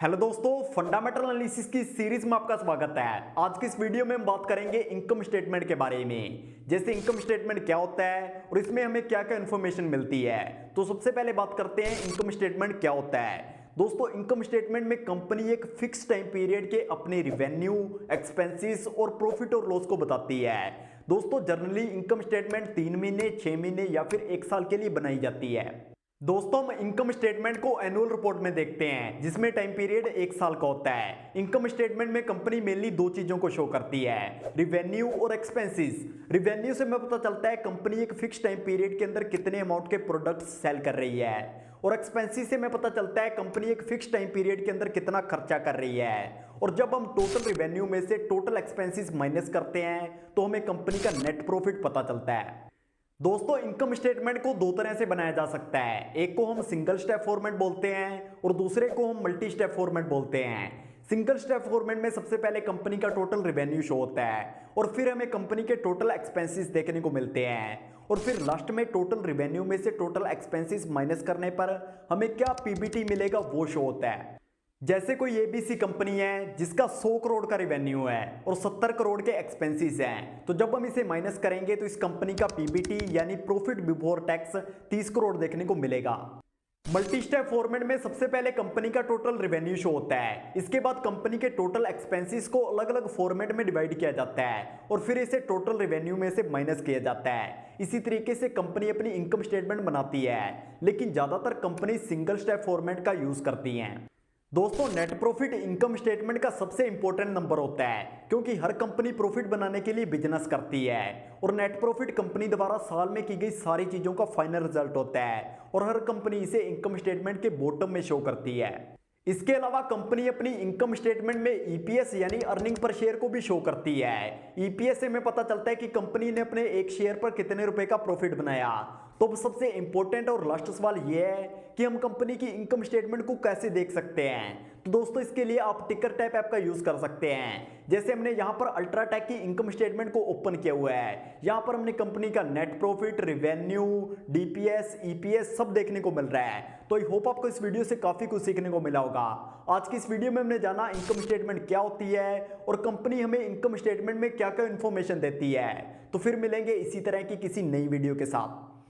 Hello दोस्तों, fundamental analysis की series में आपका स्वागत है। आज की इस वीडियो में हम बात करेंगे इनकम स्टेटमेंट के बारे में। जैसे इनकम स्टेटमेंट क्या होता है और इसमें हमें क्या क्या इन्फॉर्मेशन मिलती है। तो सबसे पहले बात करते हैं इनकम स्टेटमेंट क्या होता है। दोस्तों, इनकम स्टेटमेंट में कंपनी एक फिक्स टाइम पीरियड के अपने रिवेन्यू, एक्सपेंसेस और प्रॉफिट और लॉस को बताती है। दोस्तों, जनरली इनकम स्टेटमेंट 3 महीने, 6 महीने या फिर 1 साल के लिए बनाई जाती है। दोस्तों, हम इनकम स्टेटमेंट को एनुअल रिपोर्ट में देखते हैं जिसमें टाइम पीरियड 1 साल का होता है। इनकम स्टेटमेंट में कंपनी मेनली 2 चीजों को शो करती है, रिवेन्यू और एक्सपेंसेस। रिवेन्यू से हमें पता चलता है कंपनी एक फिक्स टाइम पीरियड के अंदर कितने अमाउंट के प्रोडक्ट्स सेल कर रही है, और एक्सपेंसेस से हमें पता चलता है कंपनी एक फिक्स टाइम पीरियड के अंदर कितना खर्चा कर रही है। और जब हम टोटल रिवेन्यू में से टोटल एक्सपेंसेस माइनस करते हैं तो हमें कंपनी का नेट प्रॉफिट पता चलता है। दोस्तों, इनकम स्टेटमेंट को 2 तरह से बनाया जा सकता है। एक को हम सिंगल स्टेप फॉर्मेट बोलते हैं और दूसरे को हम मल्टी स्टेप फॉर्मेट बोलते हैं। सिंगल स्टेप फॉर्मेट में सबसे पहले कंपनी का टोटल रिवेन्यू शो होता है और फिर हमें कंपनी के टोटल एक्सपेंसेस देखने को मिलते हैं, और फिर लास्ट में टोटल रिवेन्यू में से टोटल एक्सपेंसेस माइनस करने पर हमें क्या पीबीटी मिलेगा वो शो होता है। जैसे कोई एबीसी कंपनी है जिसका 100 करोड़ का रिवेन्यू है और 70 करोड़ के एक्सपेंसेस हैं, तो जब हम इसे माइनस करेंगे तो इस कंपनी का पीबीटी यानी प्रॉफिट बिफोर टैक्स 30 करोड़ देखने को मिलेगा। मल्टी स्टेप फॉर्मेट में सबसे पहले कंपनी का टोटल रिवेन्यू शो होता है, इसके बाद कंपनी के टोटल एक्सपेंसेस को अलग अलग फॉर्मेट में डिवाइड किया जाता है और फिर इसे टोटल रिवेन्यू में से माइनस किया जाता है। इसी तरीके से कंपनी अपनी इनकम स्टेटमेंट बनाती है, लेकिन ज्यादातर कंपनी सिंगल स्टेप फॉर्मेट का यूज करती हैं। दोस्तों, नेट प्रॉफिट इनकम स्टेटमेंट का सबसे इंपॉर्टेंट नंबर होता है, क्योंकि हर कंपनी प्रॉफिट बनाने के लिए बिजनेस करती है और नेट प्रॉफिट कंपनी द्वारा साल में की गई सारी चीजों का फाइनल रिजल्ट होता है और हर कंपनी इसे इनकम स्टेटमेंट के बॉटम में शो करती है। इसके अलावा कंपनी अपनी इनकम स्टेटमेंट में ईपीएस यानी अर्निंग पर शेयर को भी शो करती है। ईपीएस से हमें पता चलता है कि कंपनी ने अपने एक शेयर पर कितने रुपए का प्रॉफिट बनाया। तो अब सबसे इंपॉर्टेंट और लास्ट सवाल यह है कि हम कंपनी की इनकम स्टेटमेंट को कैसे देख सकते हैं। तो दोस्तों, इसके लिए आप टिकर टैप ऐप का यूज कर सकते हैं। जैसे हमने यहाँ पर अल्ट्राटेक की इनकम स्टेटमेंट को ओपन किया हुआ है, यहाँ पर हमने कंपनी का net profit, revenue, DPS, EPS सब देखने को मिल रहा है। तो आई होप आपको इस वीडियो से काफी कुछ सीखने को मिला होगा। आज की इस वीडियो में हमने जाना इनकम स्टेटमेंट क्या होती है और कंपनी हमें इनकम स्टेटमेंट में क्या क्या इन्फॉर्मेशन देती है। तो फिर मिलेंगे इसी तरह की किसी नई वीडियो के साथ।